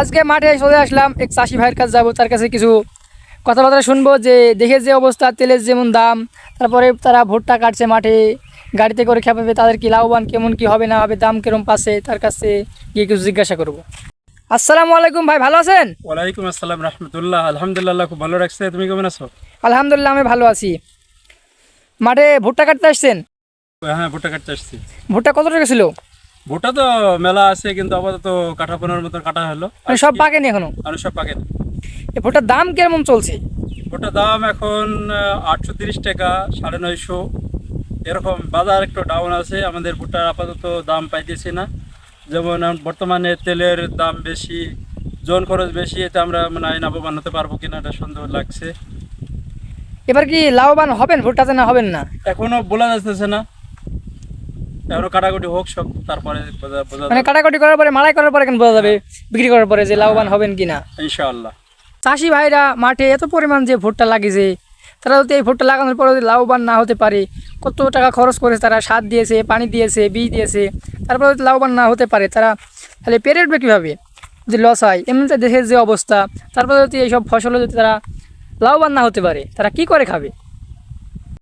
আজকে মাঠে চলে আসলাম, এক চাষি ভাইয়ের কাছে যাবো, তার কাছে কিছু কথাবার্তা শুনবো যে দেখে যে অবস্থা, তেলের যেমন দাম, তারপরে তারা ভুট্টা কাটছে মাঠে গাড়িতে করে খেপাবে, তাদের কি লাভবান কেমন কি হবে না হবে, দাম কেরম পাচ্ছে, তার কাছে গিয়ে কিছু জিজ্ঞাসা করবো। আসসালামু আলাইকুম ভাই, ভালো আছেন? ওয়ালাইকুম আসসালাম রহমতুল্লাহ। আলহামদুলিল্লাহ, খুব ভালো রাখছে। তুমি কেমন আছো? আলহামদুলিল্লাহ, আমি ভালো আছি। মাঠে ভুট্টা কাটতে আসছেন? হ্যাঁ, ভুট্টা কাটতে আসছি। ভুট্টা কত টাকা ছিল? ভুট্টা তো মেলা আছে, কিন্তু আপাতত কাঠা পনেরোর মতো কাটা হলো। মানে সব পাকেনি এখনো? আর সব পাকেন। এই ভুট্টার দাম কেমন চলছে? ভুট্টার দাম এখন 830 টাকা, 950 এরকম। বাজার একটু ডাউন আছে। আমাদের ভুট্টার আপাতত দাম পাইতেছি না। যেমন বর্তমানে তেলের দাম বেশি, জন খরচ বেশি, এতে আমরা মানে লাভবান হতে পারবো কিনা এটা সন্দেহ লাগছে। এবার কি লাভবান হবেন ভুট্টাতে না হবেন না? এখনো বলা যাচ্ছে না, এখনো কাটাকুটি হোক সব, তারপরে বোঝা বোঝা মানে যাবে। কাটাকাটি করার পরে, মাড়াই করার পরে কেন বোঝা যাবে বিক্রি করার পরে যে লাভবান হবেন কিনা? ইনশাআল্লাহ। চাষি ভাইরা মাঠে এত পরিমাণ যে ভুট্টা লাগিয়েছে, তারা যদি এই ভুট্টা লাগানোর পরে যদি লাভবান না হতে পারে, কত টাকা খরচ করেছে, তারা সার দিয়েছে, পানি দিয়েছে, বীজ দিয়েছে, তারপরে যদি লাভবান না হতে পারে, তারা তাহলে পেরে উঠবে কীভাবে যদি লস হয়? এমনিতে দেশের যে অবস্থা, তারপরে যদি এইসব ফসলে যদি তারা লাভবান না হতে পারে, তারা কি করে খাবে?